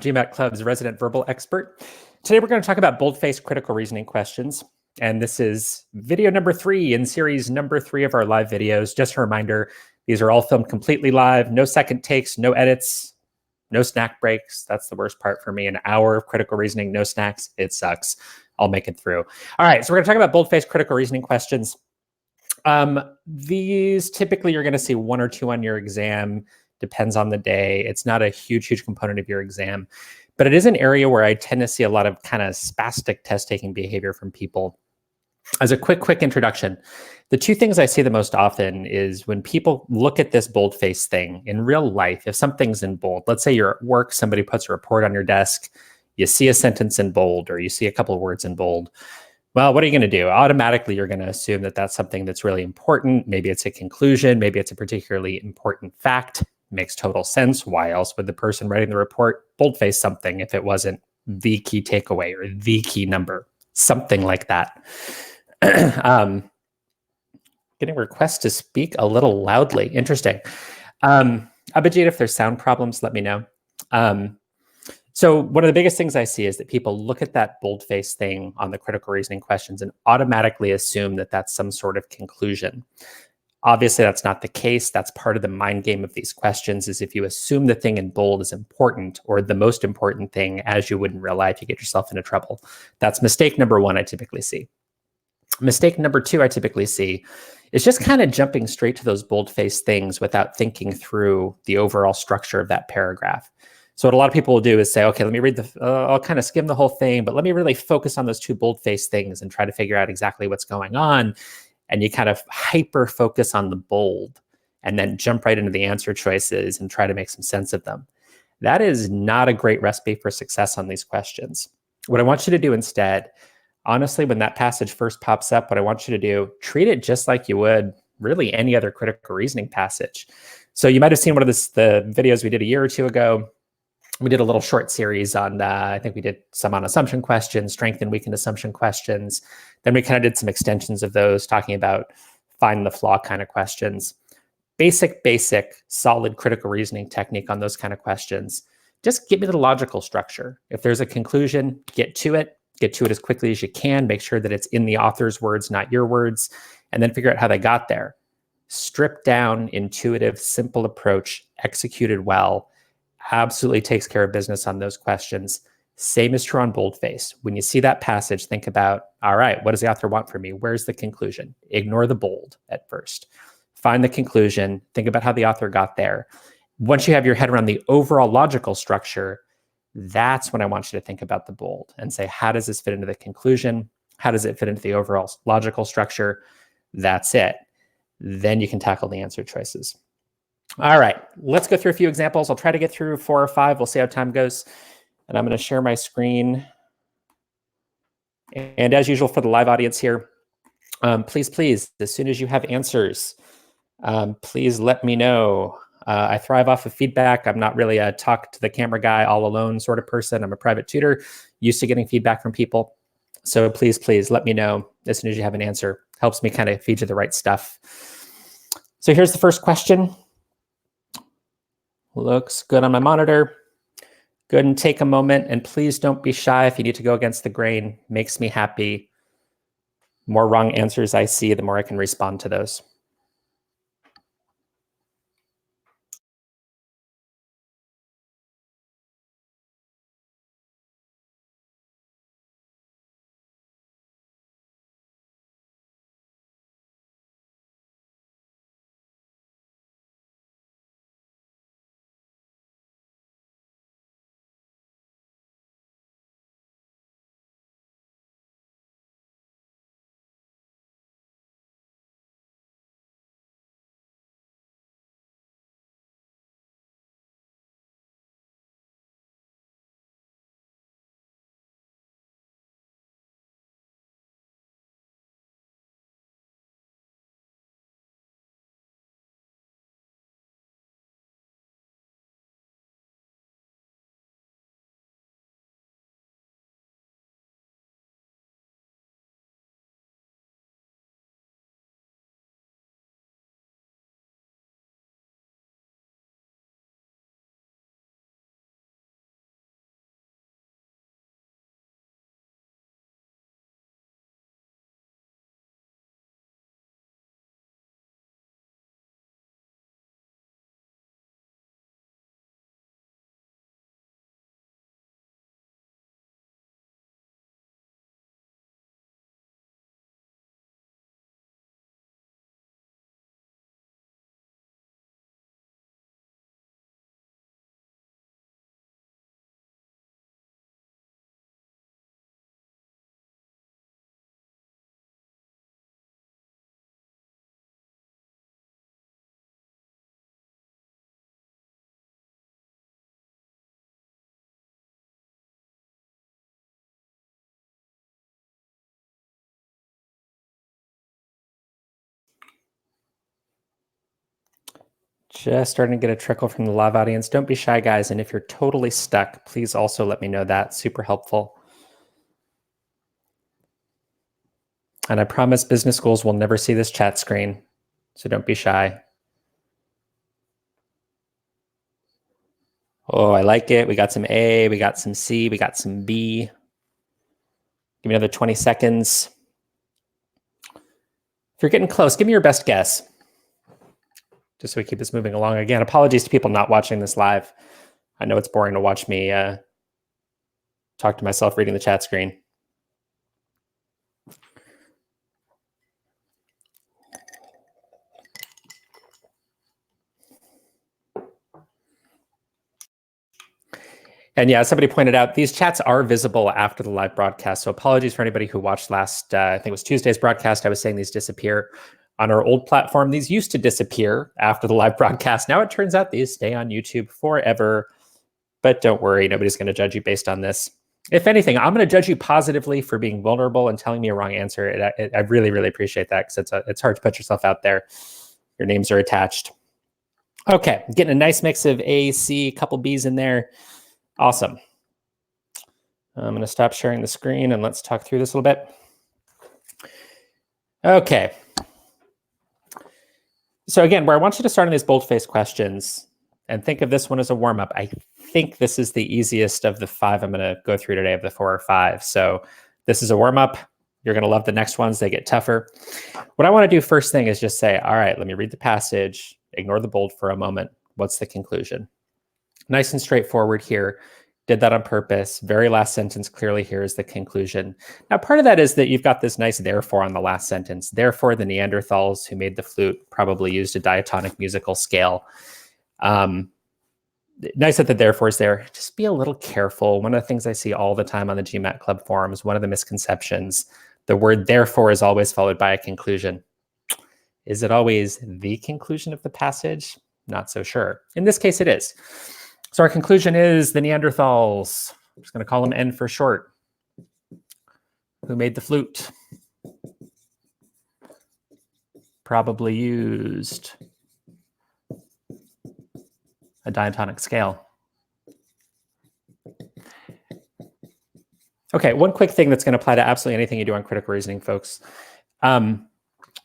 GMAT Club's resident verbal expert. Today we're going to talk about boldface critical reasoning questions. And this is video number 3 in series number 3 of our live videos. Just a reminder, these are all filmed completely live, no second takes, no edits, no snack breaks. That's the worst part for me. An hour of critical reasoning, no snacks. It sucks. I'll make it through. All right, so we're going to talk about boldface critical reasoning questions. These typically you're going to see 1 or 2 on your exam. Depends on the day. It's not a huge component of your exam, but it is an area where I tend to see a lot of kind of spastic test taking behavior from people. As a quick introduction, the 2 things I see the most often is when people look at this boldface thing in real life. If something's in bold, let's say you're at work, somebody puts a report on your desk, you see a sentence in bold or you see a couple of words in bold. Well, what are you going to do? Automatically, you're going to assume that that's something that's really important. Maybe it's a conclusion. Maybe it's a particularly important fact. Makes total sense. Why else would the person writing the report boldface something if it wasn't the key takeaway or the key number? Something like that. Getting requests to speak a little loudly. Interesting. Abhijit, if there's sound problems, let me know. So one of the biggest things I see is that people look at that boldface thing on the critical reasoning questions and automatically assume that that's some sort of conclusion. Obviously, that's not the case. That's part of the mind game of these questions, is if you assume the thing in bold is important or the most important thing as you would in real life, you get yourself into trouble. That's mistake number 1 I typically see. Mistake number 2 I typically see is just kind of jumping straight to those boldface things without thinking through the overall structure of that paragraph. So what a lot of people will do is say, okay, let me read I'll kind of skim the whole thing, but let me really focus on those 2 boldface things and try to figure out exactly what's going on. And you kind of hyper focus on the bold and then jump right into the answer choices and try to make some sense of them. That is not a great recipe for success on these questions. What I want you to do instead, honestly, when that passage first pops up, what I want you to do, treat it just like you would really any other critical reasoning passage. So you might have seen one of the videos we did a year or 2 ago. We did a little short series on, I think we did some on assumption questions, strength and weakened assumption questions. Then we kind of did some extensions of those, talking about find the flaw kind of questions. Basic, solid critical reasoning technique on those kind of questions. Just give me the logical structure. If there's a conclusion, get to it as quickly as you can. Make sure that it's in the author's words, not your words, and then figure out how they got there. Stripped down, intuitive, simple approach, executed well, absolutely takes care of business on those questions. Same is true on boldface. When you see that passage, think about, all right, what does the author want from me? Where's the conclusion? Ignore the bold at first. Find the conclusion. Think about how the author got there. Once you have your head around the overall logical structure, that's when I want you to think about the bold and say, how does this fit into the conclusion? How does it fit into the overall logical structure? That's it. Then you can tackle the answer choices. All right, let's go through a few examples. I'll try to get through 4 or 5. We'll see how time goes. And I'm going to share my screen. And as usual for the live audience here, please, as soon as you have answers, please let me know. I thrive off of feedback. I'm not really a talk to the camera guy all alone sort of person. I'm a private tutor, used to getting feedback from people. So please let me know as soon as you have an answer. Helps me kind of feed you the right stuff. So here's the first question. Looks good on my monitor. Go ahead and take a moment, and please don't be shy if you need to go against the grain. Makes me happy. The more wrong answers I see, the more I can respond to those. Just starting to get a trickle from the live audience. Don't be shy, guys. And if you're totally stuck, please also let me know that. Super helpful. And I promise business schools will never see this chat screen, so don't be shy. Oh, I like it. We got some A, we got some C, we got some B. Give me another 20 seconds. If you're getting close, give me your best guess. Just so we keep this moving along. Again, apologies to people not watching this live. I know it's boring to watch me talk to myself reading the chat screen. And yeah, somebody pointed out, these chats are visible after the live broadcast. So apologies for anybody who watched last, I think it was Tuesday's broadcast. I was saying these disappear on our old platform. These used to disappear after the live broadcast. Now it turns out these stay on YouTube forever. But don't worry, nobody's going to judge you based on this. If anything, I'm going to judge you positively for being vulnerable and telling me a wrong answer. I really, really appreciate that, because it's hard to put yourself out there. Your names are attached. Okay, getting a nice mix of A, C, a couple B's in there. Awesome. I'm going to stop sharing the screen and let's talk through this a little bit. Okay. So again, where I want you to start on these boldface questions, and think of this one as a warm-up. I think this is the easiest of the 5 I'm going to go through today, of the 4 or 5. So this is a warm-up. You're going to love the next ones. They get tougher. What I want to do first thing is just say, all right, let me read the passage, ignore the bold for a moment. What's the conclusion? Nice and straightforward here. Did that on purpose. Very last sentence clearly here is the conclusion. Now, part of that is that you've got this nice therefore on the last sentence. Therefore, the Neanderthals who made the flute probably used a diatonic musical scale. Nice that the therefore is there. Just be a little careful. One of the things I see all the time on the GMAT Club forums, one of the misconceptions, the word therefore is always followed by a conclusion. Is it always the conclusion of the passage? Not so sure. In this case, it is. So our conclusion is the Neanderthals, I'm just going to call them N for short, who made the flute, probably used a diatonic scale. Okay, one quick thing that's going to apply to absolutely anything you do on critical reasoning, folks.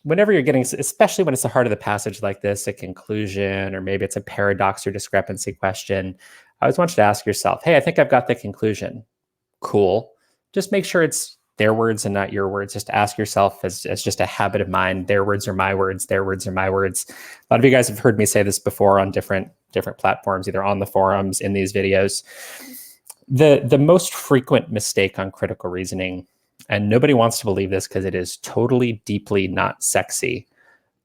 Whenever you're getting, especially when it's the heart of the passage like this, a conclusion, or maybe it's a paradox or discrepancy question, I always want you to ask yourself, hey, I think I've got the conclusion. Cool. Just make sure it's their words and not your words. Just ask yourself as just a habit of mind, their words are my words, their words are my words. A lot of you guys have heard me say this before on different platforms, either on the forums, in these videos. The most frequent mistake on critical reasoning, and nobody wants to believe this because it is totally, deeply not sexy.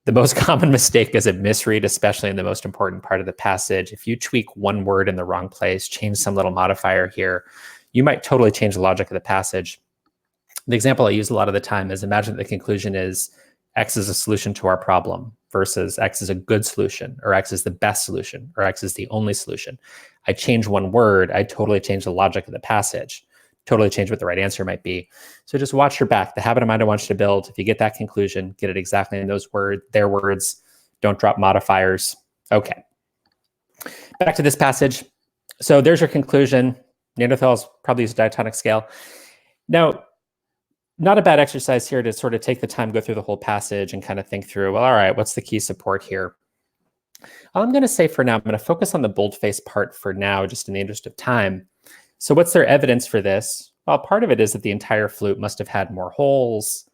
The most common mistake is a misread, especially in the most important part of the passage. If you tweak one word in the wrong place, change some little modifier here, you might totally change the logic of the passage. The example I use a lot of the time is, imagine the conclusion is X is a solution to our problem versus X is a good solution, or X is the best solution, or X is the only solution. I change one word, I totally change the logic of the passage. Totally change what the right answer might be. So just watch your back. The habit of mind I want you to build, if you get that conclusion, get it exactly in those words, their words. Don't drop modifiers. Okay. Back to this passage. So there's your conclusion. Neanderthals probably use a diatonic scale. Now, not a bad exercise here to sort of take the time, go through the whole passage and kind of think through, well, all right, what's the key support here? All I'm going to say for now, I'm going to focus on the boldface part for now, just in the interest of time. So what's their evidence for this? Well, part of it is that the entire flute must have had more holes,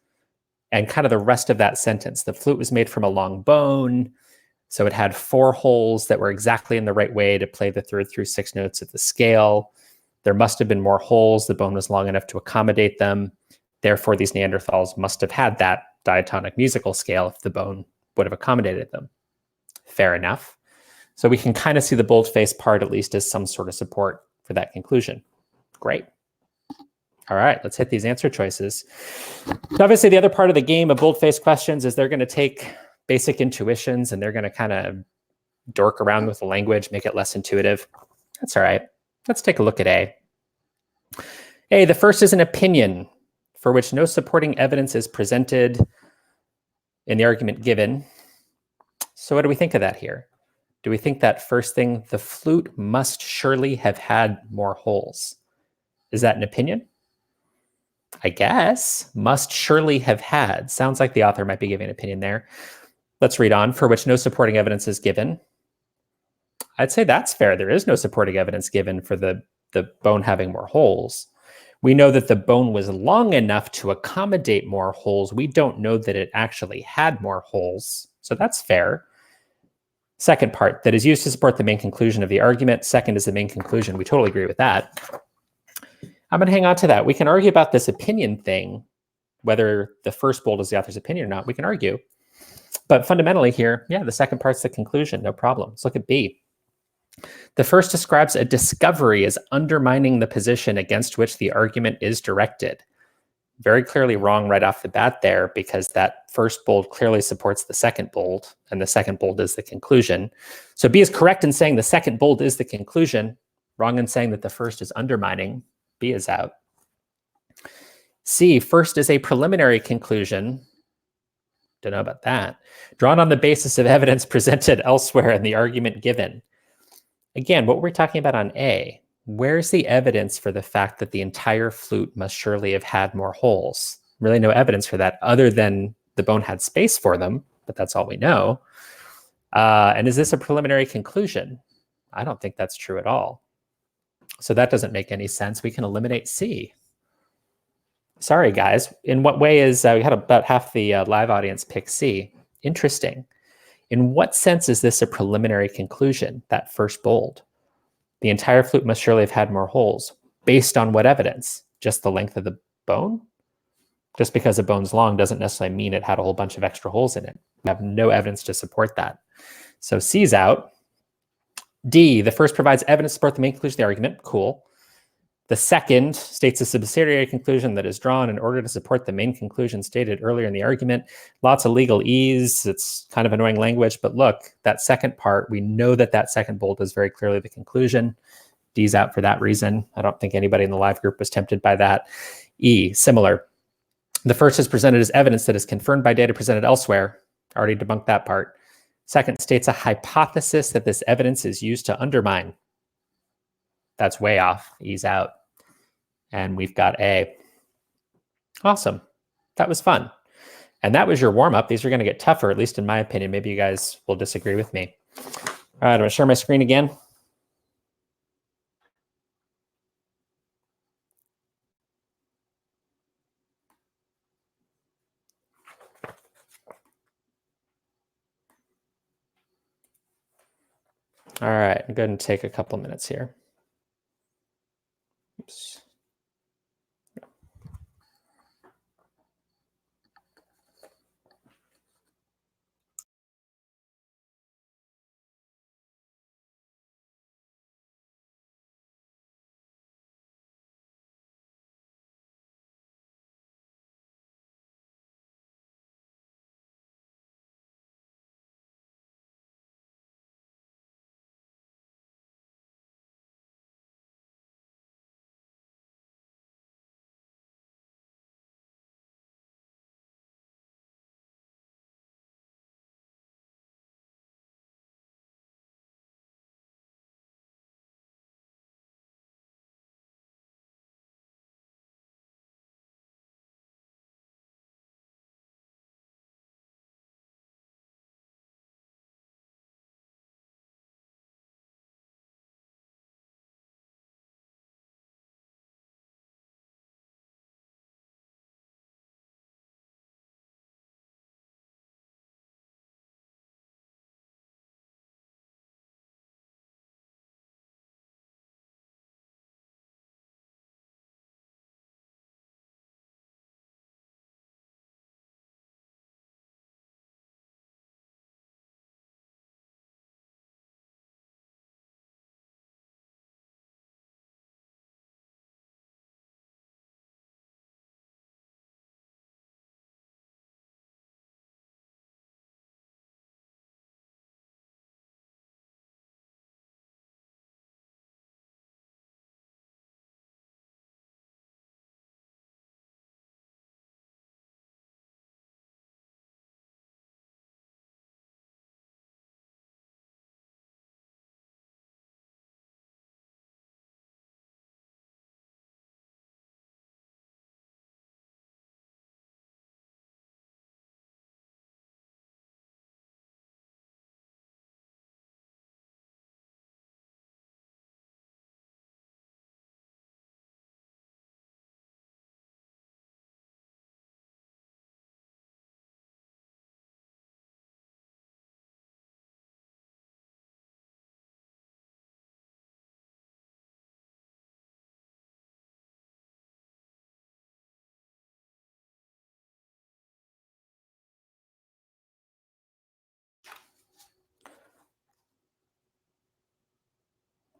and kind of the rest of that sentence. The flute was made from a long bone, so it had 4 holes that were exactly in the right way to play the 3rd through 6th notes of the scale. There must have been more holes. The bone was long enough to accommodate them. Therefore, these Neanderthals must have had that diatonic musical scale if the bone would have accommodated them. Fair enough. So we can kind of see the boldface part at least as some sort of support for that conclusion. Great. All right, let's hit these answer choices. So obviously, the other part of the game of boldface questions is they're going to take basic intuitions and they're going to kind of dork around with the language, make it less intuitive. That's all right. Let's take a look at A. A, the first is an opinion for which no supporting evidence is presented in the argument given. So what do we think of that here? Do we think that first thing, the flute must surely have had more holes? Is that an opinion? I guess. Must surely have had. Sounds like the author might be giving an opinion there. Let's read on. For which no supporting evidence is given. I'd say that's fair. There is no supporting evidence given for the bone having more holes. We know that the bone was long enough to accommodate more holes. We don't know that it actually had more holes. So that's fair. Second part, that is used to support the main conclusion of the argument. Second is the main conclusion. We totally agree with that. I'm going to hang on to that. We can argue about this opinion thing, whether the first bold is the author's opinion or not. We can argue. But fundamentally here, yeah, the second part's the conclusion. No problem. Let's look at B. The first describes a discovery as undermining the position against which the argument is directed. Very clearly wrong right off the bat there, because that first bold clearly supports the second bold, and the second bold is the conclusion. So B is correct in saying the second bold is the conclusion, wrong in saying that the first is undermining. B is out. C, first is a preliminary conclusion. Don't know about that. Drawn on the basis of evidence presented elsewhere in the argument given. Again, what were we talking about on A? Where's the evidence for the fact that the entire flute must surely have had more holes? Really no evidence for that other than the bone had space for them, but that's all we know. And is this a preliminary conclusion? I don't think that's true at all. So that doesn't make any sense. We can eliminate C. Sorry, guys. In what way is, we had about half the live audience pick C. Interesting. In what sense is this a preliminary conclusion, that first bold? The entire flute must surely have had more holes. Based on what evidence? Just the length of the bone? Just because a bone's long doesn't necessarily mean it had a whole bunch of extra holes in it. We have no evidence to support that. So C's out. D, the first provides evidence to support the main conclusion of the argument. Cool. The second states a subsidiary conclusion that is drawn in order to support the main conclusion stated earlier in the argument. Lots of legal ease. It's kind of annoying language, but look, that second part, we know that that second bold is very clearly the conclusion. D's out for that reason. I don't think anybody in the live group was tempted by that. E, similar. The first is presented as evidence that is confirmed by data presented elsewhere. Already debunked that part. Second states a hypothesis that this evidence is used to undermine. That's way off. E's out. And we've got A. Awesome. That was fun. And that was your warm-up. These are going to get tougher, at least in my opinion. Maybe you guys will disagree with me. All right, I'm going to share my screen again. All right, I'm going to take a couple minutes here. Oops.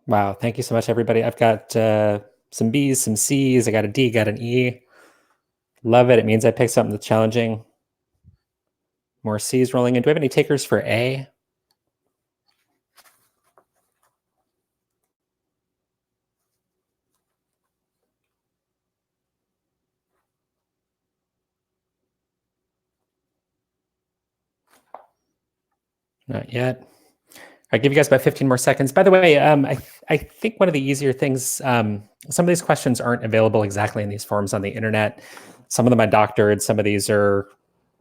Wow, thank you so much, everybody. I've got some B's, some C's. I got a D, got an E. Love it. It means I picked something that's challenging. More C's rolling in. Do we have any takers for A? Not yet. I give you guys about 15 more seconds. By the way, I think one of the easier things, some of these questions aren't available exactly in these forms on the internet. Some of them are doctored. Some of these are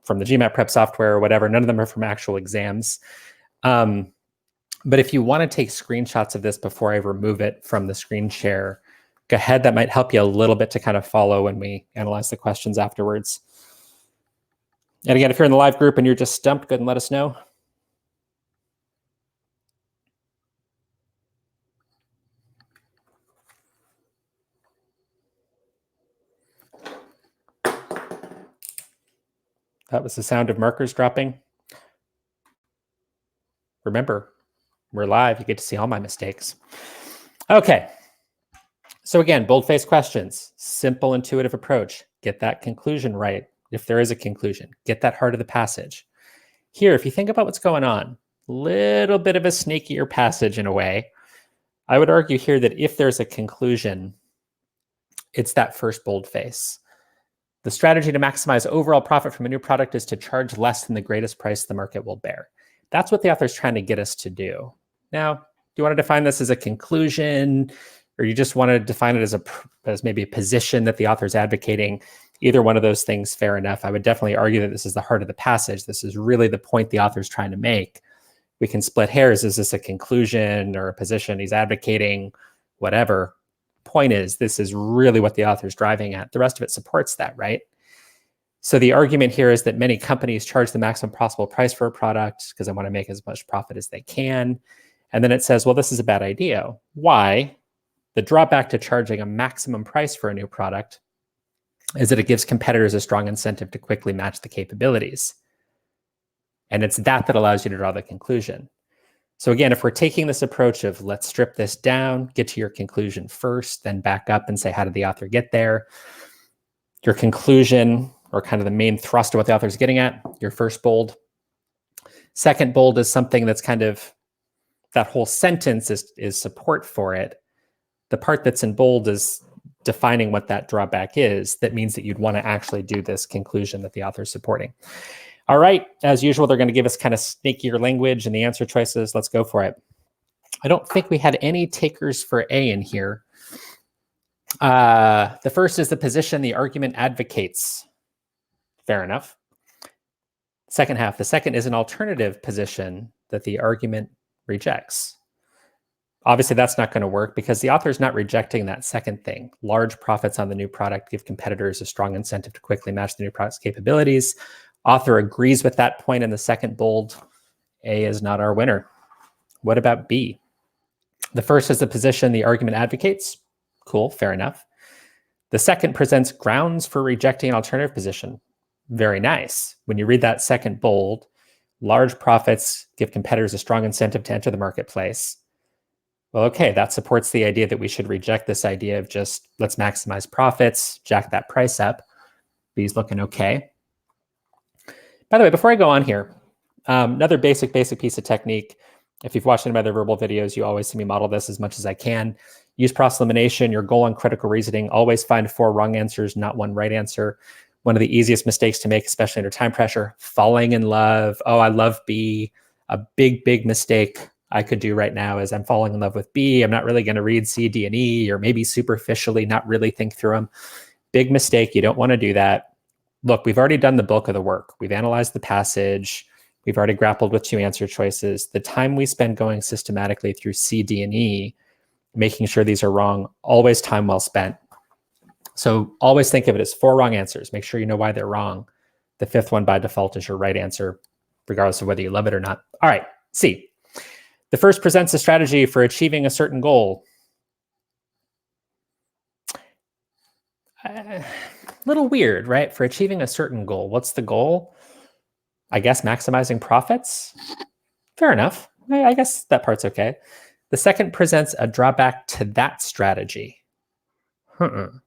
from the GMAT prep software or whatever. None of them are from actual exams. But if you want to take screenshots of this before I remove it from the screen share, go ahead. That might help you a little bit to kind of follow when we analyze the questions afterwards. And again, if you're in the live group and you're just stumped, go ahead and let us know. That was the sound of markers dropping. Remember, we're live. You get to see all my mistakes. Okay. So again, boldface questions, simple, intuitive approach. Get that conclusion right. If there is a conclusion, get that heart of the passage. Here, if you think about what's going on, little bit of a snakier passage in a way. I would argue here that if there's a conclusion, it's that first boldface. The strategy to maximize overall profit from a new product is to charge less than the greatest price the market will bear. That's what the author's trying to get us to do. Now, do you want to define this as a conclusion, or you just want to define it as maybe a position that the author's advocating? Either one of those things, fair enough. I would definitely argue that this is the heart of the passage. This is really the point the author's trying to make. We can split hairs. Is this a conclusion or a position he's advocating? Whatever. Point is, this is really what the author's driving at. The rest of it supports that, right? So the argument here is that many companies charge the maximum possible price for a product because they want to make as much profit as they can. And then it says, well, this is a bad idea. Why? The drawback to charging a maximum price for a new product is that it gives competitors a strong incentive to quickly match the capabilities. And it's that allows you to draw the conclusion. So again, if we're taking this approach of let's strip this down, get to your conclusion first, then back up and say, how did the author get there? Your conclusion, or kind of the main thrust of what the author's getting at, your first bold. Second bold is something that's kind of, that whole sentence is support for it. The part that's in bold is defining what that drawback is. That means that you'd want to actually do this conclusion that the author's supporting. All right, as usual, they're going to give us kind of snakier language and the answer choices. Let's go for it. I don't think we had any takers for A in here. The first is the position the argument advocates. Fair enough. Second half, the second is an alternative position that the argument rejects. Obviously, that's not going to work because the author's not rejecting that second thing. Large profits on the new product give competitors a strong incentive to quickly match the new product's capabilities. Author agrees with that point in the second bold. A is not our winner. What about B? The first is the position the argument advocates. Cool, fair enough. The second presents grounds for rejecting an alternative position. Very nice. When you read that second bold, large profits give competitors a strong incentive to enter the marketplace. Well, okay, that supports the idea that we should reject this idea of just let's maximize profits, jack that price up. B's looking okay. By the way, before I go on here, another basic piece of technique. If you've watched any of my other verbal videos, you always see me model this as much as I can. Use cross-elimination, your goal on critical reasoning. Always find 4 wrong answers, not 1 right answer. One of the easiest mistakes to make, especially under time pressure, falling in love. Oh, I love B. A big mistake I could do right now is I'm falling in love with B. I'm not really going to read C, D, and E, or maybe superficially not really think through them. Big mistake. You don't want to do that. Look, we've already done the bulk of the work. We've analyzed the passage. We've already grappled with 2 answer choices. The time we spend going systematically through C, D, and E, making sure these are wrong, always time well spent. So always think of it as 4 wrong answers. Make sure you know why they're wrong. The 5th one by default is your right answer, regardless of whether you love it or not. All right, C. The first presents a strategy for achieving a certain goal. Little weird, right? For achieving a certain goal. What's the goal? I guess maximizing profits. Fair enough. I guess that part's okay. The second presents a drawback to that strategy. The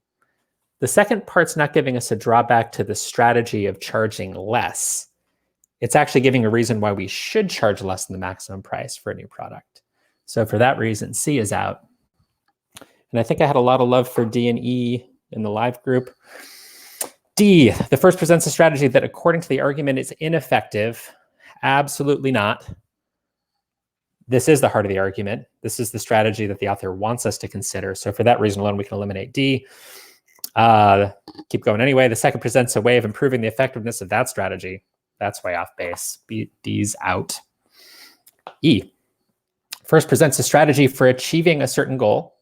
second part's not giving us a drawback to the strategy of charging less. It's actually giving a reason why we should charge less than the maximum price for a new product. So for that reason, C is out. And I think I had a lot of love for D and E in the live group. D, the first presents a strategy that according to the argument is ineffective. Absolutely not. This is the heart of the argument. This is the strategy that the author wants us to consider. So for that reason alone, we can eliminate D. Keep going anyway. The second presents a way of improving the effectiveness of that strategy. That's way off base. D's out. E, first presents a strategy for achieving a certain goal.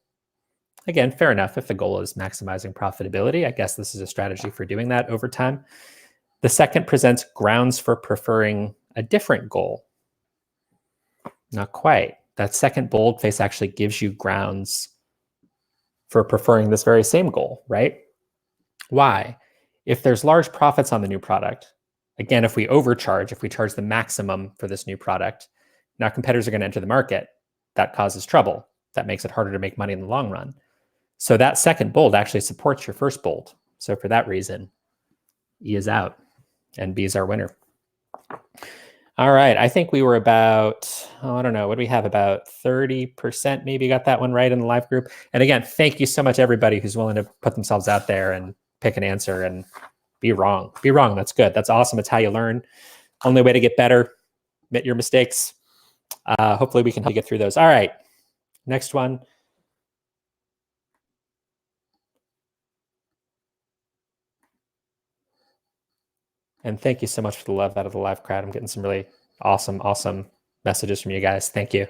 Again, fair enough. If the goal is maximizing profitability, I guess this is a strategy for doing that over time. The second presents grounds for preferring a different goal. Not quite. That second boldface actually gives you grounds for preferring this very same goal, right? Why? If there's large profits on the new product, again, if we overcharge, if we charge the maximum for this new product, now competitors are going to enter the market. That causes trouble. That makes it harder to make money in the long run. So that second bold actually supports your first bold. So for that reason, E is out and B is our winner. All right, I think we were about, I don't know, what do we have? About 30% maybe got that one right in the live group. And again, thank you so much, everybody who's willing to put themselves out there and pick an answer and be wrong. Be wrong, that's good. That's awesome. It's how you learn. Only way to get better, admit your mistakes. Hopefully we can help you get through those. All right, next one. And thank you so much for the love out of the live crowd. I'm getting some really awesome messages from you guys. Thank you.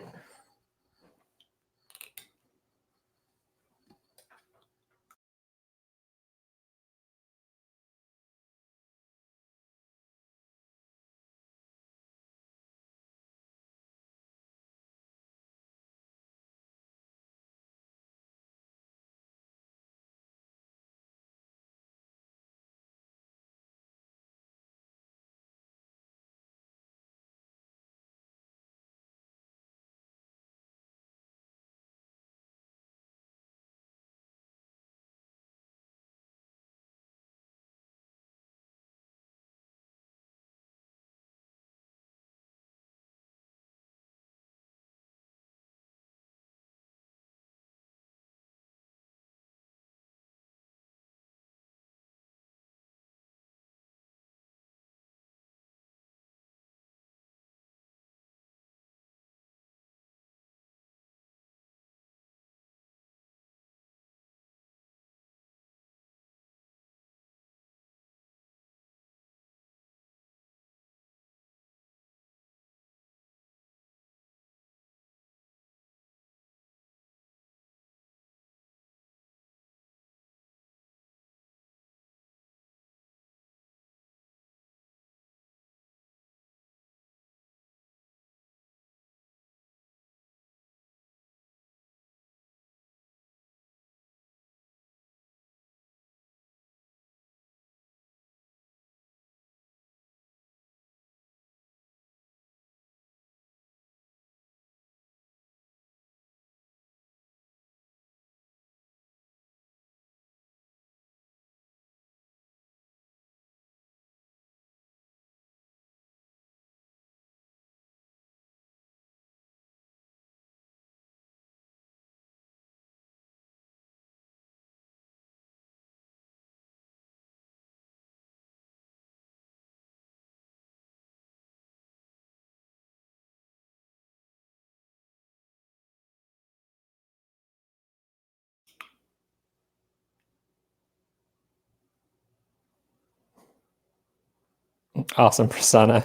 Awesome, Prasanna.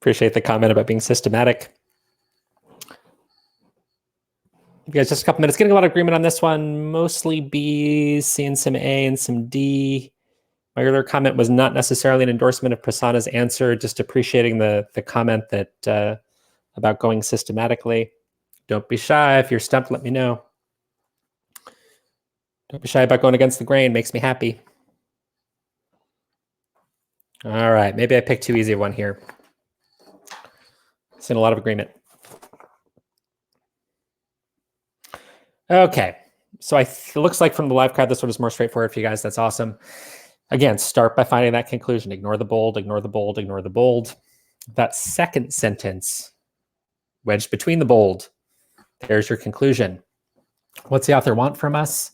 Appreciate the comment about being systematic. You guys, just a couple minutes. Getting a lot of agreement on this one. Mostly B, seeing some A and some D. My earlier comment was not necessarily an endorsement of Prasanna's answer, just appreciating the comment that about going systematically. Don't be shy. If you're stumped, let me know. Don't be shy about going against the grain. Makes me happy. All right, maybe I picked too easy one here. Seen a lot of agreement. Okay. So it looks like from the live crowd, this one is more straightforward for you guys. That's awesome. Again, start by finding that conclusion. Ignore the bold, ignore the bold, ignore the bold. That second sentence, wedged between the bold, there's your conclusion. What's the author want from us?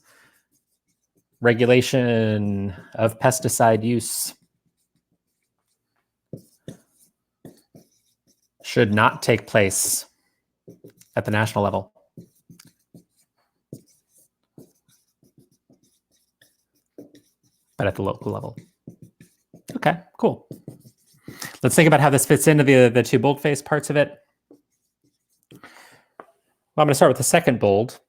Regulation of pesticide use should not take place at the national level, but at the local level. Okay, cool. Let's think about how this fits into the two boldface parts of it. Well, I'm going to start with the second bold.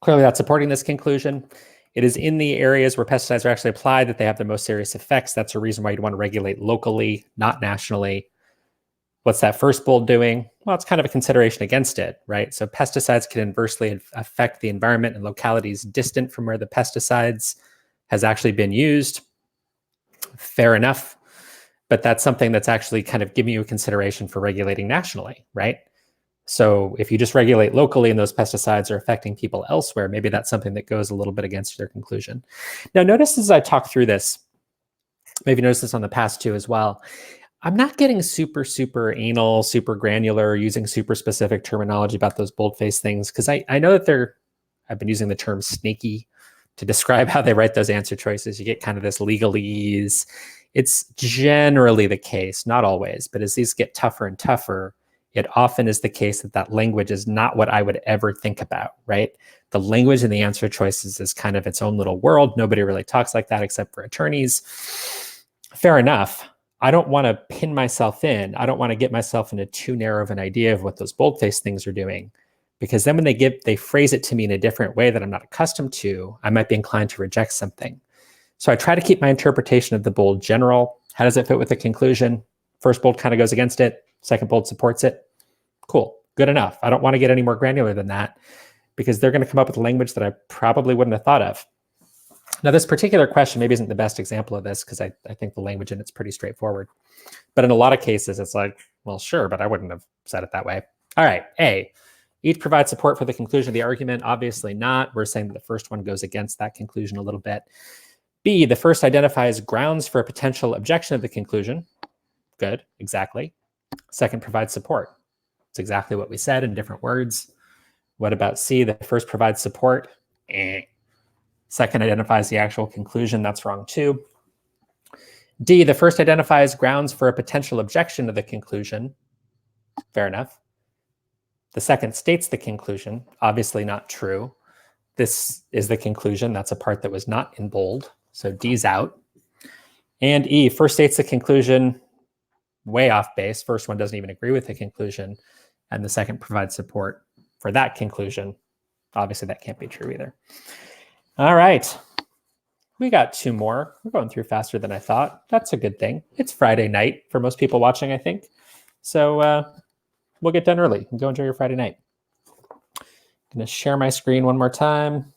Clearly, that's supporting this conclusion. It is in the areas where pesticides are actually applied that they have the most serious effects. That's a reason why you'd want to regulate locally, not nationally. What's that first bold doing? Well, it's kind of a consideration against it, right? So pesticides can inversely affect the environment in localities distant from where the pesticides has actually been used. Fair enough. But that's something that's actually kind of giving you a consideration for regulating nationally, right? So if you just regulate locally and those pesticides are affecting people elsewhere, maybe that's something that goes a little bit against their conclusion. Now, notice as I talk through this, maybe notice this on the past too as well, I'm not getting super anal, super granular, using super specific terminology about those boldface things, because I know that I've been using the term sneaky to describe how they write those answer choices. You get kind of this legalese. It's generally the case, not always, but as these get tougher and tougher, it often is the case that that language is not what I would ever think about, right? The language in the answer choices is kind of its own little world. Nobody really talks like that except for attorneys. Fair enough. I don't want to pin myself in. I don't want to get myself into too narrow of an idea of what those boldface things are doing, because then when they phrase it to me in a different way that I'm not accustomed to, I might be inclined to reject something. So I try to keep my interpretation of the bold general. How does it fit with the conclusion? First bold kind of goes against it. Second bold supports it. Cool. Good enough. I don't want to get any more granular than that, because they're going to come up with language that I probably wouldn't have thought of. Now, this particular question maybe isn't the best example of this, because I think the language in it's pretty straightforward. But in a lot of cases, it's like, well, sure, but I wouldn't have said it that way. All right. A, each provides support for the conclusion of the argument. Obviously not. We're saying that the first one goes against that conclusion a little bit. B, the first identifies grounds for a potential objection of the conclusion. Good, exactly. Second provides support. It's exactly what we said in different words. What about C? The first provides support. Second identifies the actual conclusion. That's wrong too. D, the first identifies grounds for a potential objection to the conclusion. Fair enough. The second states the conclusion. Obviously not true. This is the conclusion. That's a part that was not in bold. So D's out. And E, first states the conclusion, way off base. First one doesn't even agree with the conclusion. And the second provides support for that conclusion. Obviously, that can't be true either. All right. We got two more. We're going through faster than I thought. That's a good thing. It's Friday night for most people watching, I think. So we'll get done early and go enjoy your Friday night. I'm going to share my screen one more time.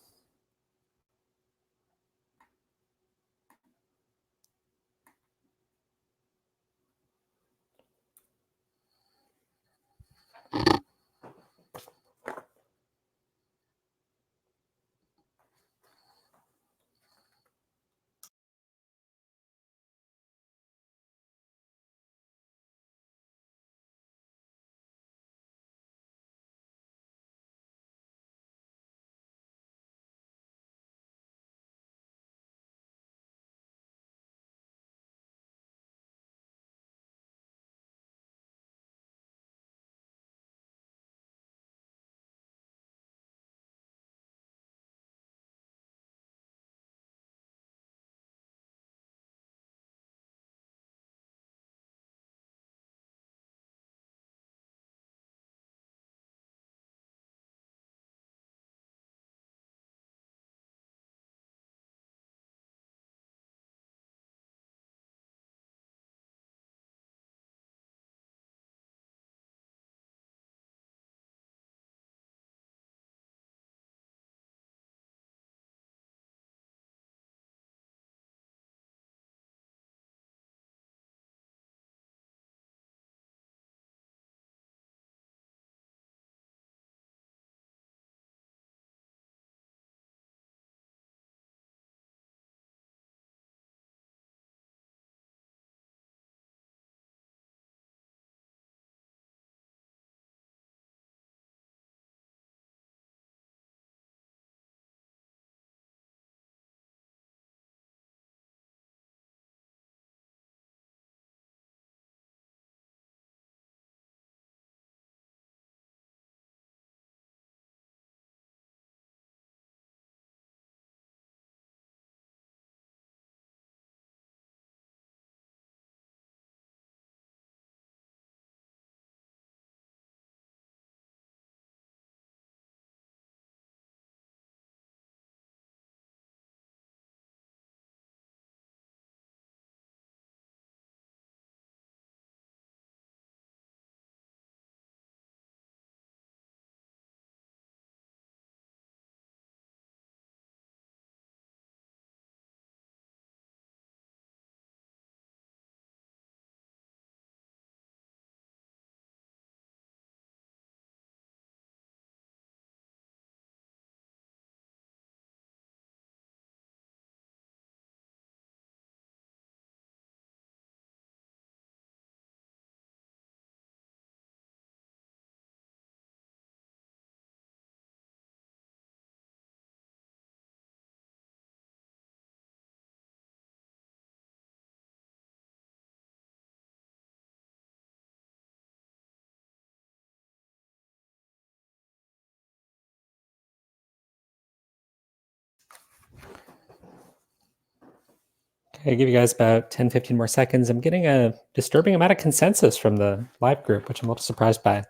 Okay, I'll give you guys about 10, 15 more seconds. I'm getting a disturbing amount of consensus from the live group, which I'm a little surprised by.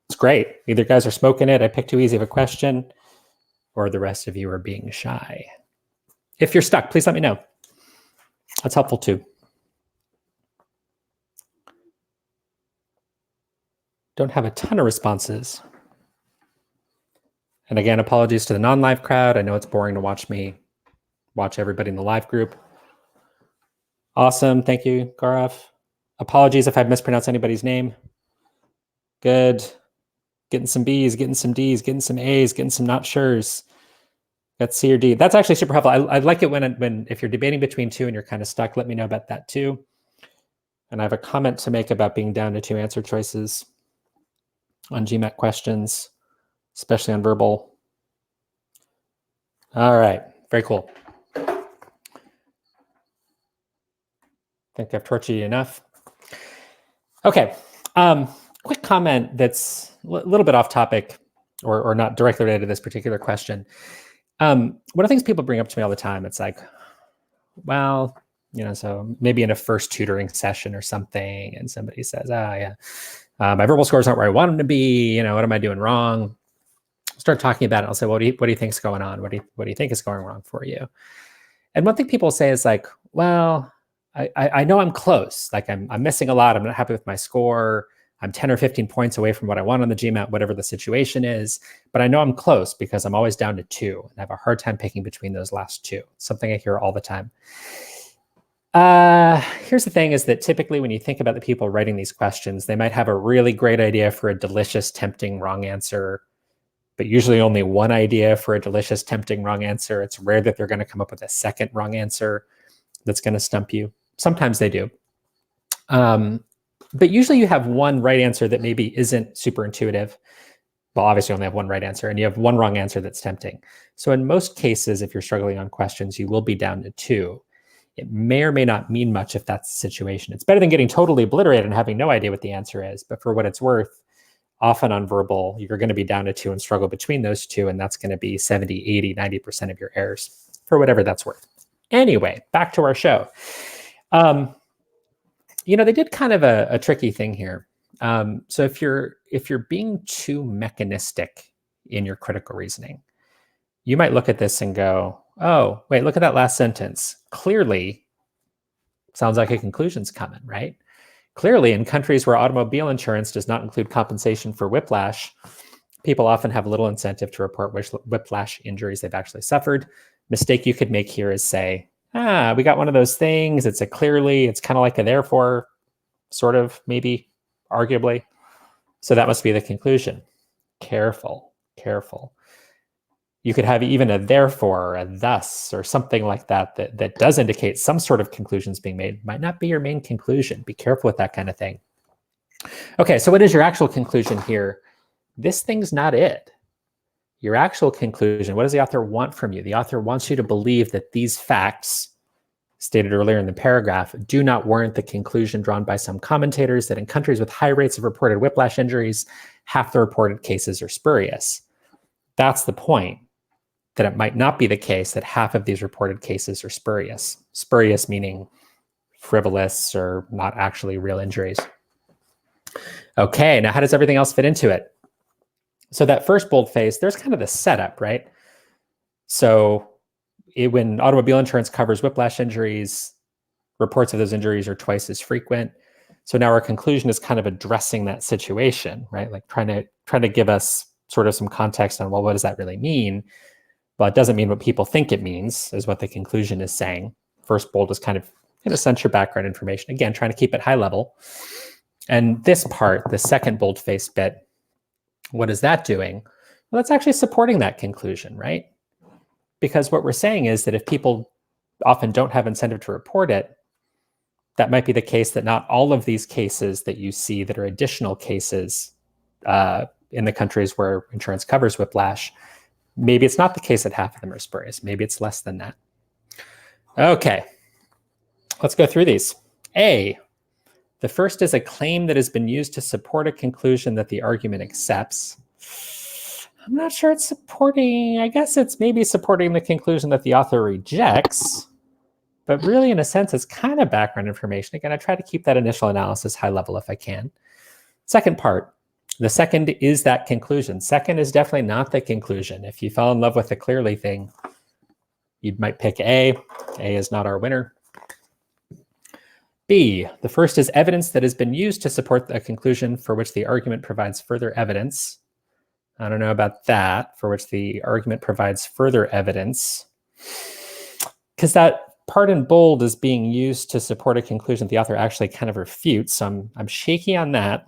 It's great. Either you guys are smoking it, I picked too easy of a question, or the rest of you are being shy. If you're stuck, please let me know. That's helpful too. Don't have a ton of responses. And again, apologies to the non-live crowd. I know it's boring to watch me watch everybody in the live group. Awesome. Thank you, Gaurav. Apologies if I've mispronounced anybody's name. Good. Getting some B's, getting some D's, getting some A's, getting some not sures. Got C or D. That's actually super helpful. I like it when if you're debating between two and you're kind of stuck, let me know about that too. And I have a comment to make about being down to 2 answer choices on GMAT questions, especially on verbal. All right, very cool. I think I've tortured you enough. Okay, quick comment that's a little bit off topic or not directly related to this particular question. One of the things people bring up to me all the time, it's like, well, so maybe in a first tutoring session or something, and somebody says, my verbal scores aren't where I want them to be. What am I doing wrong? I'll start talking about it. I'll say, well, what do you think's going on? What do you think is going wrong for you? And one thing people say is like, well, I know I'm close. Like I'm missing a lot. I'm not happy with my score. I'm 10 or 15 points away from what I want on the GMAT, whatever the situation is. But I know I'm close because I'm always down to 2. And I have a hard time picking between those last 2. Something I hear all the time. Here's the thing is that typically when you think about the people writing these questions, they might have a really great idea for a delicious, tempting wrong answer, but usually only one idea for a delicious, tempting wrong answer. It's rare that they're going to come up with a second wrong answer that's going to stump you. Sometimes they do. But usually you have one right answer that maybe isn't super intuitive. Well, obviously you only have one right answer, and you have one wrong answer that's tempting. So in most cases, if you're struggling on questions, you will be down to 2. It may or may not mean much if that's the situation. It's better than getting totally obliterated and having no idea what the answer is. But for what it's worth, often on verbal, you're going to be down to 2 and struggle between those 2, and that's going to be 70, 80, 90% of your errors, for whatever that's worth. Anyway, back to our show. They did kind of a tricky thing here. So if you're being too mechanistic in your critical reasoning, you might look at this and go, oh, wait, look at that last sentence. Clearly, sounds like a conclusion's coming, right? Clearly, in countries where automobile insurance does not include compensation for whiplash, people often have little incentive to report whiplash injuries they've actually suffered. Mistake you could make here is say, we got one of those things. It's a clearly, it's kind of like a therefore, sort of, maybe, arguably. So that must be the conclusion. Careful. You could have even a therefore, or a thus, or something like that does indicate some sort of conclusions being made. Might not be your main conclusion. Be careful with that kind of thing. Okay, so what is your actual conclusion here? This thing's not it. Your actual conclusion, what does the author want from you? The author wants you to believe that these facts, stated earlier in the paragraph, do not warrant the conclusion drawn by some commentators that in countries with high rates of reported whiplash injuries, half the reported cases are spurious. That's the point, that it might not be the case that half of these reported cases are spurious. Spurious meaning frivolous or not actually real injuries. Okay, now how does everything else fit into it? So that first boldface, there's kind of the setup, right? So when automobile insurance covers whiplash injuries, reports of those injuries are twice as frequent. So now our conclusion is kind of addressing that situation, right? Like trying to give us sort of some context on, well, what does that really mean? Well, it doesn't mean what people think it means, is what the conclusion is saying. First bold is kind of, in a sense, your background information. Again, trying to keep it high level. And this part, the second boldface bit, what is that doing? Well, that's actually supporting that conclusion, right? Because what we're saying is that if people often don't have incentive to report it, that might be the case that not all of these cases that you see that are additional cases in the countries where insurance covers whiplash, maybe it's not the case that half of them are spurious. Maybe it's less than that. Okay, let's go through these. A, the first is a claim that has been used to support a conclusion that the argument accepts. I'm not sure it's supporting, I guess it's maybe supporting the conclusion that the author rejects. But really, in a sense, it's kind of background information. Again, I try to keep that initial analysis high level if I can. Second part, the second is that conclusion. Second is definitely not the conclusion. If you fell in love with the clearly thing, you might pick A. A is not our winner. B, the first is evidence that has been used to support a conclusion for which the argument provides further evidence. I don't know about that, for which the argument provides further evidence. Because that part in bold is being used to support a conclusion the author actually kind of refutes. So I'm shaky on that.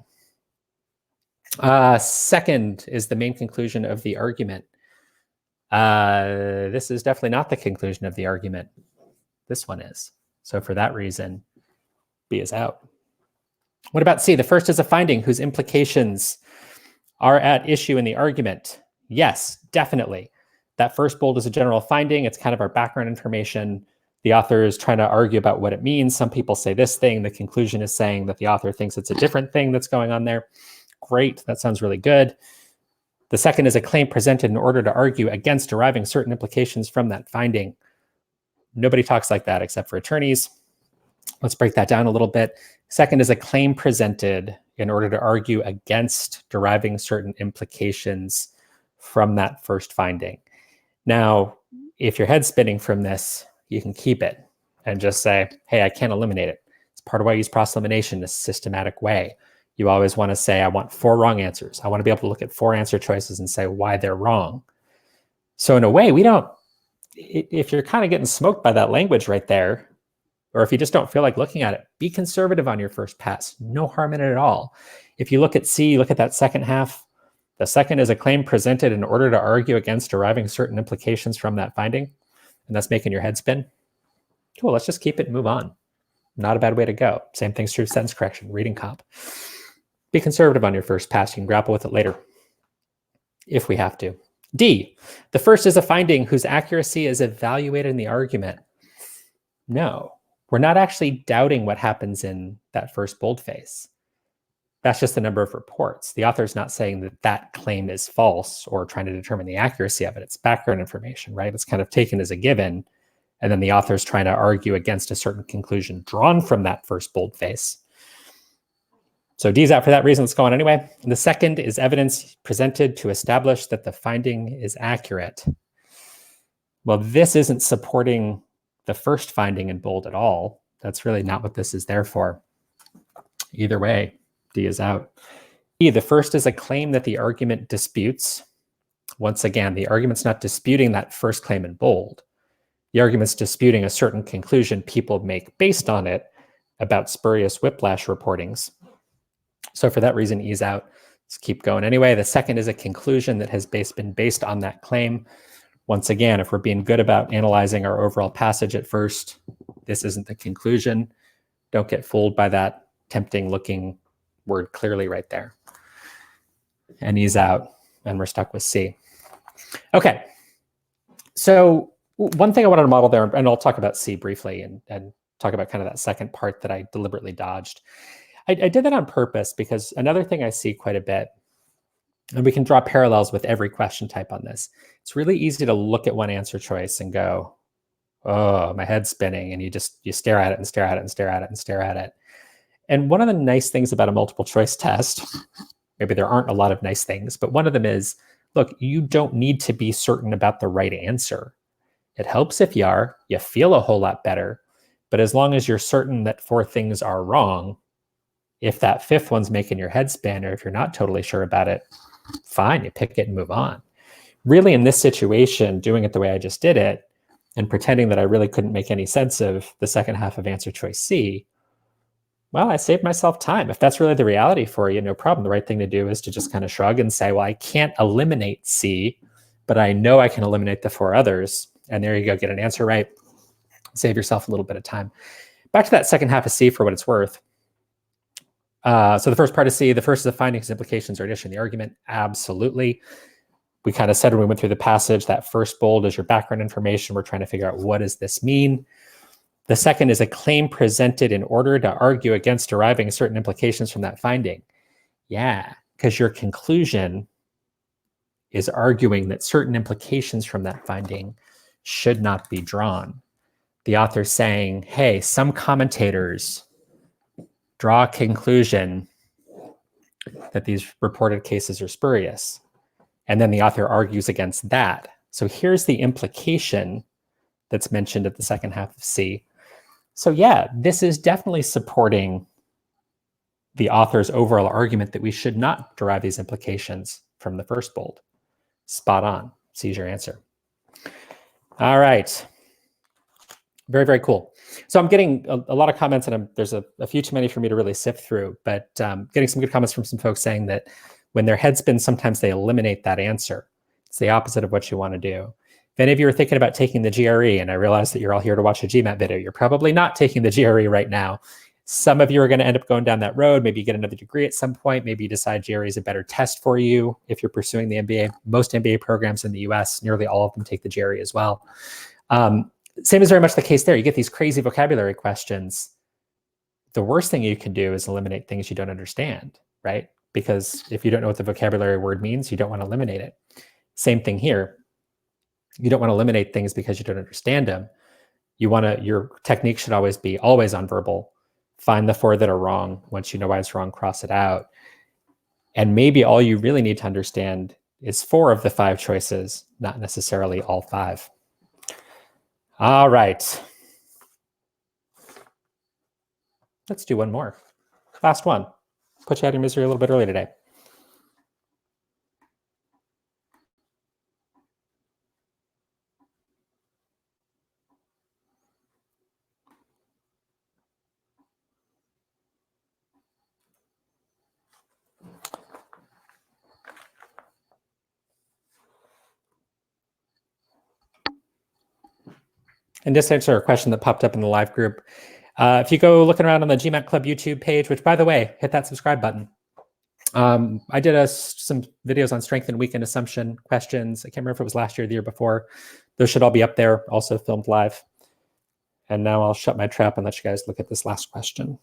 Second is the main conclusion of the argument. This is definitely not the conclusion of the argument. This one is. So for that reason, B is out. What about C? The first is a finding whose implications are at issue in the argument. Yes, definitely. That first bold is a general finding. It's kind of our background information. The author is trying to argue about what it means. Some people say this thing. The conclusion is saying that the author thinks it's a different thing that's going on there. Great. That sounds really good. The second is a claim presented in order to argue against deriving certain implications from that finding. Nobody talks like that except for attorneys. Let's break that down a little bit. Second is a claim presented in order to argue against deriving certain implications from that first finding. Now, if your head's spinning from this, you can keep it and just say, hey, I can't eliminate it. It's part of why I use cross-elimination in a systematic way. You always want to say, I want 4 wrong answers. I want to be able to look at 4 answer choices and say why they're wrong. So in a way, we don't, if you're kind of getting smoked by that language right there, or if you just don't feel like looking at it, be conservative on your first pass. No harm in it at all. If you look at C, look at that second half. The second is a claim presented in order to argue against deriving certain implications from that finding. And that's making your head spin. Cool, let's just keep it and move on. Not a bad way to go. Same thing's true of sentence correction, reading comp. Be conservative on your first pass. You can grapple with it later if we have to. D, the first is a finding whose accuracy is evaluated in the argument. No, we're not actually doubting what happens in that first boldface. That's just the number of reports. The author's not saying that that claim is false or trying to determine the accuracy of it. It's background information, right? It's kind of taken as a given. And then the author's trying to argue against a certain conclusion drawn from that first boldface. So D's out for that reason. Let's go on anyway. And the second is evidence presented to establish that the finding is accurate. Well, this isn't supporting the first finding in bold at all. That's really not what this is there for. Either way, D is out. E, the first is a claim that the argument disputes. Once again, the argument's not disputing that first claim in bold. The argument's disputing a certain conclusion people make based on it about spurious whiplash reportings. So for that reason, E's out. Let's keep going anyway. The second is a conclusion that has been based on that claim. Once again, if we're being good about analyzing our overall passage at first, this isn't the conclusion. Don't get fooled by that tempting looking word clearly right there. And E's out, and we're stuck with C. Okay, so one thing I wanted to model there, and I'll talk about C briefly and talk about kind of that second part that I deliberately dodged. I did that on purpose because another thing I see quite a bit, and we can draw parallels with every question type on this. It's really easy to look at one answer choice and go, oh, my head's spinning. And you stare at it and stare at it and stare at it and stare at it. And one of the nice things about a multiple choice test, maybe there aren't a lot of nice things, but one of them is, look, you don't need to be certain about the right answer. It helps if you are, you feel a whole lot better. But as long as you're certain that 4 things are wrong, if that 5th one's making your head spin, or if you're not totally sure about it, fine, you pick it and move on. Really, in this situation, doing it the way I just did it, and pretending that I really couldn't make any sense of the second half of answer choice C, well, I saved myself time. If that's really the reality for you, no problem. The right thing to do is to just kind of shrug and say, well, I can't eliminate C, but I know I can eliminate the 4 others. And there you go, get an answer right. Save yourself a little bit of time. Back to that second half of C for what it's worth. So the first part of C, the first is the findings, implications, or addition of the argument. Absolutely. We kind of said when we went through the passage, that first bold is your background information. We're trying to figure out what does this mean. The second is a claim presented in order to argue against deriving certain implications from that finding. Yeah, because your conclusion is arguing that certain implications from that finding should not be drawn. the author's saying, hey, some commentators draw a conclusion that these reported cases are spurious. And then the author argues against that. So here's the implication that's mentioned at the second half of C. So yeah, this is definitely supporting the author's overall argument that we should not derive these implications from the first bold. Spot on. C is your answer. All right. Very, very cool. So I'm getting a lot of comments, and there's a few too many for me to really sift through, but getting some good comments from some folks saying that when their head spins, sometimes they eliminate that answer. It's the opposite of what you want to do. If any of you are thinking about taking the GRE, and I realize that you're all here to watch a GMAT video, you're probably not taking the GRE right now. Some of you are going to end up going down that road. Maybe you get another degree at some point. Maybe you decide GRE is a better test for you if you're pursuing the MBA. Most MBA programs in the US, nearly all of them take the GRE as well. Same is very much the case there. You get these crazy vocabulary questions. The worst thing you can do is eliminate things you don't understand, right? Because if you don't know what the vocabulary word means, you don't want to eliminate it. Same thing here. You don't want to eliminate things because you don't understand them. Your technique should always be always on verbal. Find the four that are wrong. Once you know why it's wrong, cross it out. And maybe all you really need to understand is 4 of the 5 choices, not necessarily all 5. All right. Let's do one more. Last one. Put you out of your misery a little bit early today. And just answer a question that popped up in the live group. If you go looking around on the GMAT Club YouTube page, which by the way, hit that subscribe button. I did some videos on strength and weakened assumption questions. I can't remember if it was last year or the year before. Those should all be up there, also filmed live. And now I'll shut my trap and let you guys look at this last question.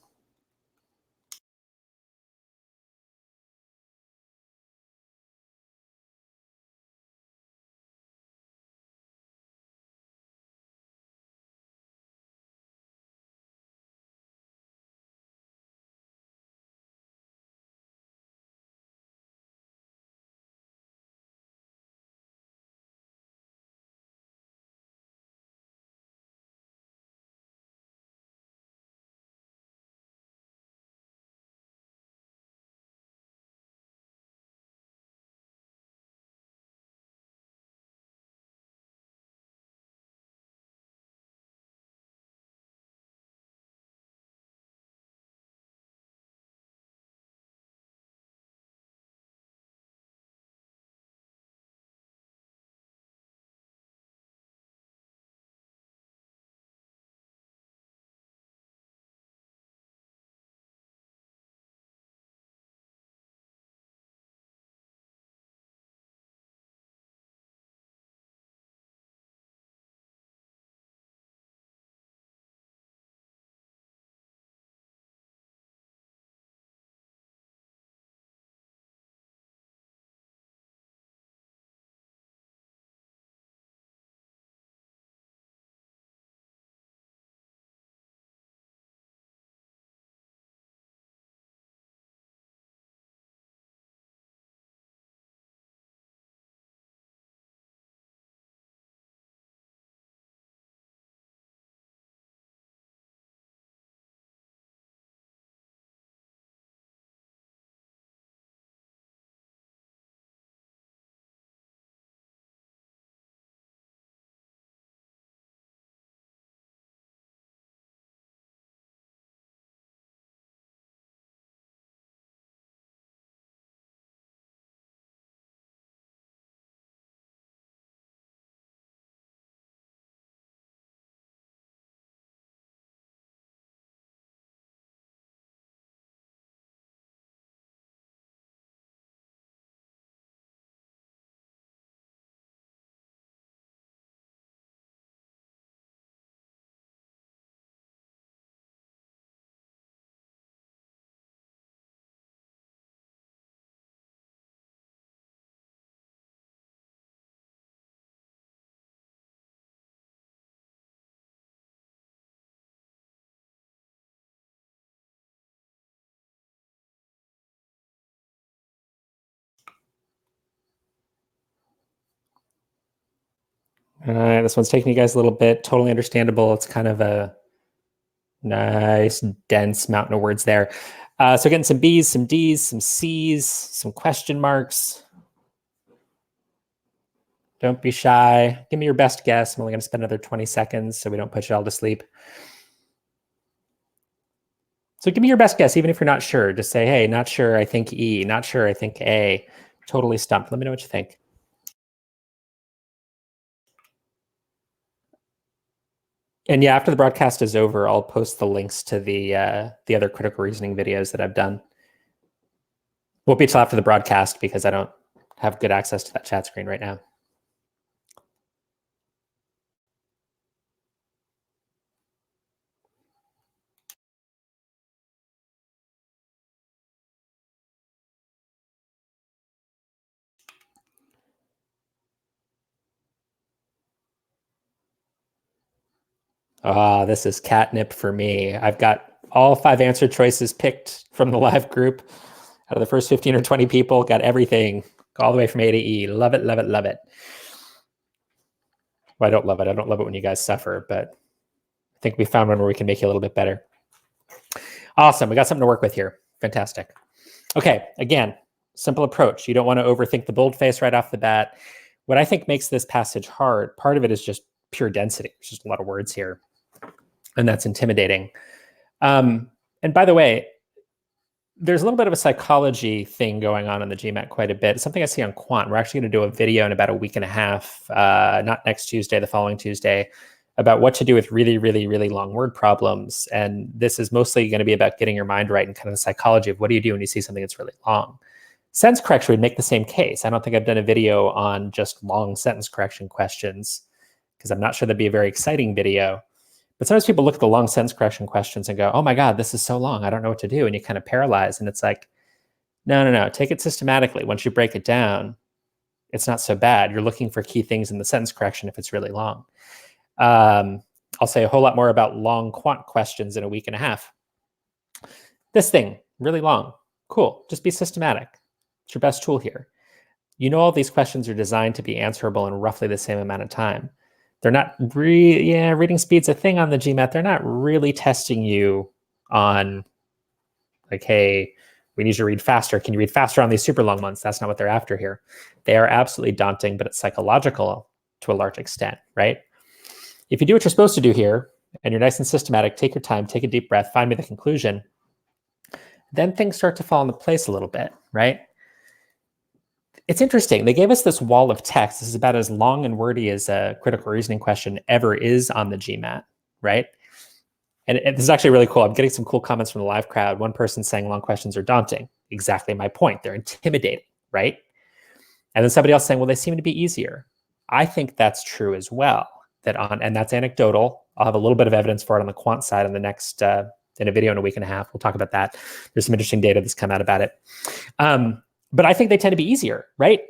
All right, this one's taking you guys a little bit. Totally understandable. It's kind of a nice, dense mountain of words there. So getting some B's, some D's, some C's, some question marks. Don't be shy. Give me your best guess. I'm only going to spend another 20 seconds so we don't put you all to sleep. So give me your best guess, even if you're not sure. Just say, hey, not sure, I think E. Not sure, I think A. Totally stumped. Let me know what you think. And yeah, after the broadcast is over, I'll post the links to the other critical reasoning videos that I've done. Won't be till after the broadcast because I don't have good access to that chat screen right now. Ah, this is catnip for me. I've got all 5 answer choices picked from the live group. Out of the first 15 or 20 people, got everything all the way from A to E. Love it, love it, love it. Well, I don't love it. I don't love it when you guys suffer, but I think we found one where we can make you a little bit better. Awesome. We got something to work with here. Fantastic. Okay, again, simple approach. You don't want to overthink the boldface right off the bat. What I think makes this passage hard, part of it is just pure density. There's just a lot of words here, and that's intimidating. And by the way, there's a little bit of a psychology thing going on in the GMAT quite a bit. Something I see on Quant. We're actually going to do a video in about a week and a half, not next Tuesday, the following Tuesday, about what to do with really, really, really long word problems. And this is mostly going to be about getting your mind right and kind of the psychology of what do you do when you see something that's really long. Sentence correction would make the same case. I don't think I've done a video on just long sentence correction questions because I'm not sure that'd be a very exciting video. But sometimes people look at the long sentence correction questions and go, oh my God, this is so long. I don't know what to do. And you kind of paralyze. And it's like, no. Take it systematically. Once you break it down, it's not so bad. You're looking for key things in the sentence correction if it's really long. I'll say a whole lot more about long quant questions in a week and a half. This thing, really long. Cool. Just be systematic. It's your best tool here. You know all these questions are designed to be answerable in roughly the same amount of time. They're not reading speed's a thing on the GMAT. They're not really testing you on like, hey, we need you to read faster. Can you read faster on these super long ones? That's not what they're after here. They are absolutely daunting, but it's psychological to a large extent, right? If you do what you're supposed to do here, and you're nice and systematic, take your time, take a deep breath, find me the conclusion, then things start to fall into place a little bit, right? It's interesting. They gave us this wall of text. This is about as long and wordy as a critical reasoning question ever is on the GMAT, right? And this is actually really cool. I'm getting some cool comments from the live crowd. One person saying long questions are daunting. Exactly my point. They're intimidating, right? And then somebody else saying, well, they seem to be easier. I think that's true as well. And that's anecdotal. I'll have a little bit of evidence for it on the quant side in the next, in a video in a week and a half. We'll talk about that. There's some interesting data that's come out about it. But I think they tend to be easier, right?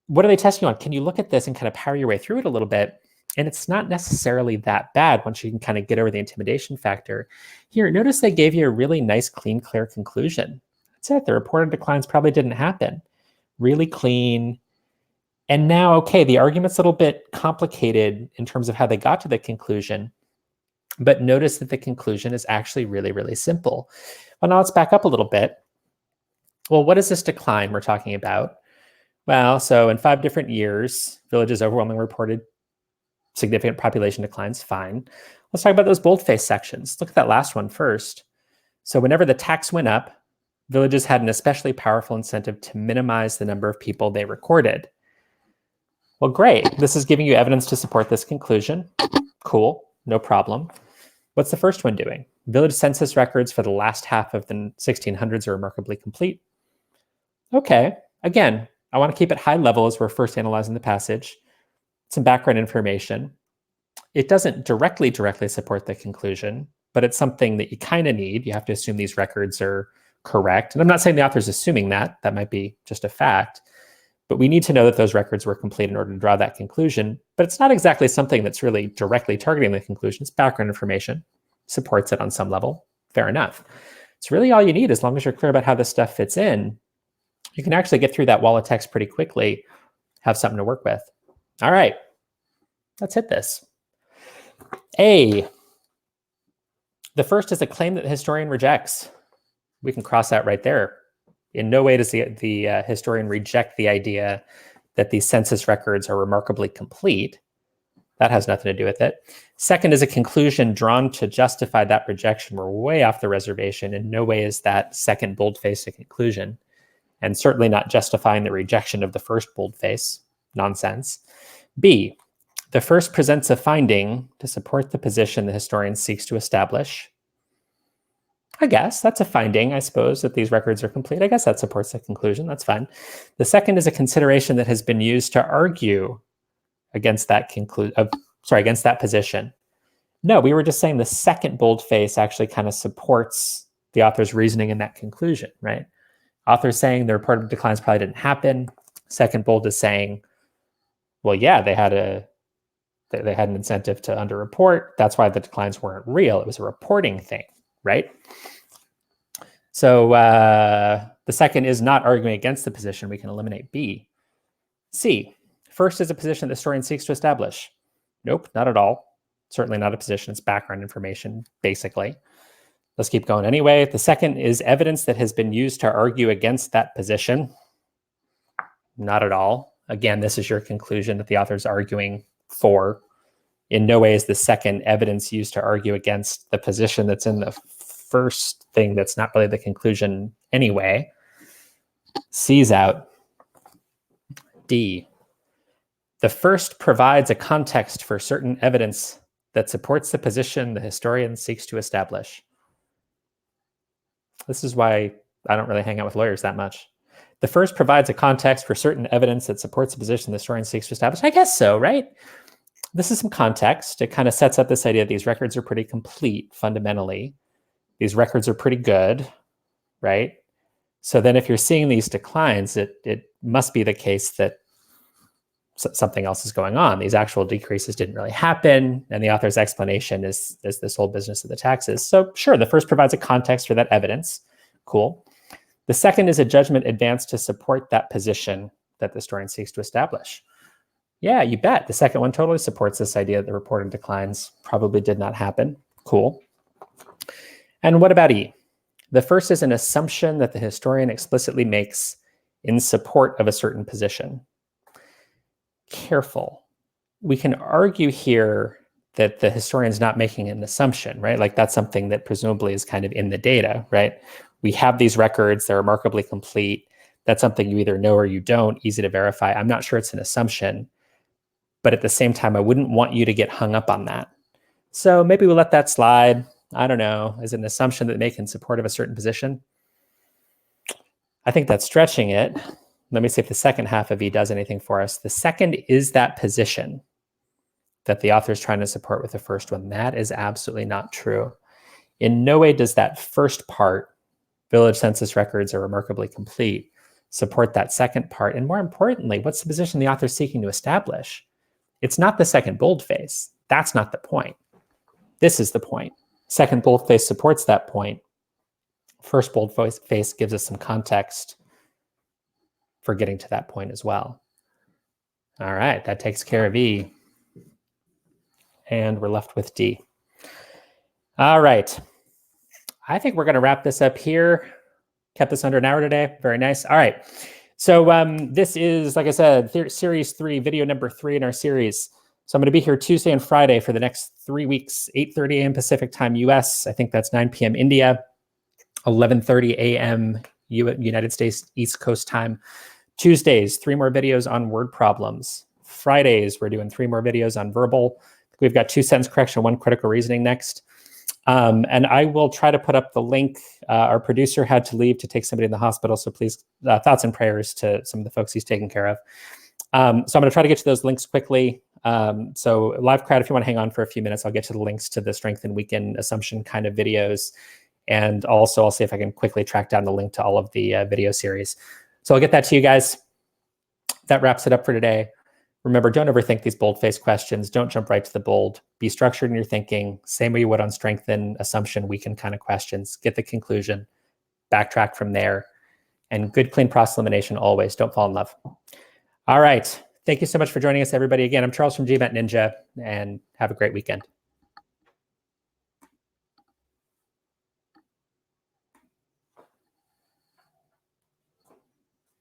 What are they testing you on? Can you look at this and kind of power your way through it a little bit? And it's not necessarily that bad once you can kind of get over the intimidation factor. Here, notice they gave you a really nice, clean, clear conclusion. That's it. The reported declines probably didn't happen. Really clean. And now, okay, the argument's a little bit complicated in terms of how they got to the conclusion. But notice that the conclusion is actually really, really simple. Well, now let's back up a little bit. Well, what is this decline we're talking about? Well, so in 5 different years, villages overwhelmingly reported significant population declines. Fine. Let's talk about those boldface sections. Look at that last one first. So whenever the tax went up, villages had an especially powerful incentive to minimize the number of people they recorded. Well, great. This is giving you evidence to support this conclusion. Cool. No problem. What's the first one doing? Village census records for the last half of the 1600s are remarkably complete. Okay. Again, I want to keep it high level as we're first analyzing the passage. Some background information. It doesn't directly support the conclusion, but it's something that you kind of need. You have to assume these records are correct. And I'm not saying the author's assuming that. That might be just a fact. But we need to know that those records were complete in order to draw that conclusion. But it's not exactly something that's really directly targeting the conclusion. It's background information, supports it on some level. Fair enough. It's really all you need as long as you're clear about how this stuff fits in. You can actually get through that wall of text pretty quickly, have something to work with. All right. Let's hit this. A, the first is a claim that the historian rejects. We can cross that right there. In no way does the historian reject the idea that these census records are remarkably complete. That has nothing to do with it. Second is a conclusion drawn to justify that rejection. We're way off the reservation. In no way is that second boldface a conclusion, and certainly not justifying the rejection of the first boldface. Nonsense. B, the first presents a finding to support the position the historian seeks to establish. I guess that's a finding, I suppose, that these records are complete. I guess that supports the conclusion. That's fine. The second is a consideration that has been used to argue against that against that position. No, we were just saying the second boldface actually kind of supports the author's reasoning in that conclusion, right? Author's saying the reported declines probably didn't happen. Second bold is saying, well, yeah, they had an incentive to underreport. That's why the declines weren't real. It was a reporting thing, right? So the second is not arguing against the position. We can eliminate B. C, first is a position the historian seeks to establish. Nope, not at all. Certainly not a position. It's background information, basically. Let's keep going anyway. The second is evidence that has been used to argue against that position. Not at all. Again, this is your conclusion that the author's arguing for. In no way is the second evidence used to argue against the position that's in the first thing that's not really the conclusion anyway. C's out. D, the first provides a context for certain evidence that supports the position the historian seeks to establish. This is why I don't really hang out with lawyers that much. The first provides a context for certain evidence that supports the position the historian seeks to establish. I guess so, right? This is some context. It kind of sets up this idea that these records are pretty complete fundamentally. These records are pretty good, right? So then if you're seeing these declines, it must be the case that something else is going on. These actual decreases didn't really happen, and the author's explanation is this whole business of the taxes. So sure, the first provides a context for that evidence. Cool. The second is a judgment advanced to support that position that the historian seeks to establish. Yeah, you bet. The second one totally supports this idea that the reported declines probably did not happen. Cool. And what about E? The first is an assumption that the historian explicitly makes in support of a certain position. Careful. We can argue here that the historian's not making an assumption, right? Like that's something that presumably is kind of in the data, right? We have these records, they're remarkably complete. That's something you either know or you don't, easy to verify. I'm not sure it's an assumption, but at the same time, I wouldn't want you to get hung up on that. So maybe we'll let that slide. I don't know, is it an assumption that they make in support of a certain position? I think that's stretching it. Let me see if the second half of E does anything for us. The second is that position that the author is trying to support with the first one. That is absolutely not true. In no way does that first part, village census records are remarkably complete, support that second part. And more importantly, what's the position the author is seeking to establish? It's not the second boldface. That's not the point. This is the point. Second boldface supports that point. First boldface gives us some context for getting to that point as well. All right, that takes care of E. And we're left with D. All right. I think we're going to wrap this up here. Kept this under an hour today. Very nice. All right. So this is, like I said, series 3, video number 3 in our series. So I'm going to be here Tuesday and Friday for the next 3 weeks, 8:30 a.m. Pacific time US. I think that's 9 p.m. India, 11:30 a.m. United States East Coast time. Tuesdays, 3 more videos on word problems. Fridays, we're doing 3 more videos on verbal. We've got 2 sentence correction, 1 critical reasoning next. And I will try to put up the link. Our producer had to leave to take somebody in the hospital, so please, thoughts and prayers to some of the folks he's taking care of. So I'm going to try to get to those links quickly. So live crowd, if you want to hang on for a few minutes, I'll get to the links to the strength and weaken assumption kind of videos. And also I'll see if I can quickly track down the link to all of the video series. So I'll get that to you guys. That wraps it up for today. Remember, don't overthink these boldface questions. Don't jump right to the bold. Be structured in your thinking, same way you would on strengthen, assumption, weaken kind of questions. Get the conclusion, backtrack from there, and good, clean process elimination always. Don't fall in love. All right. Thank you so much for joining us, everybody. Again, I'm Charles from GMAT Ninja, and have a great weekend.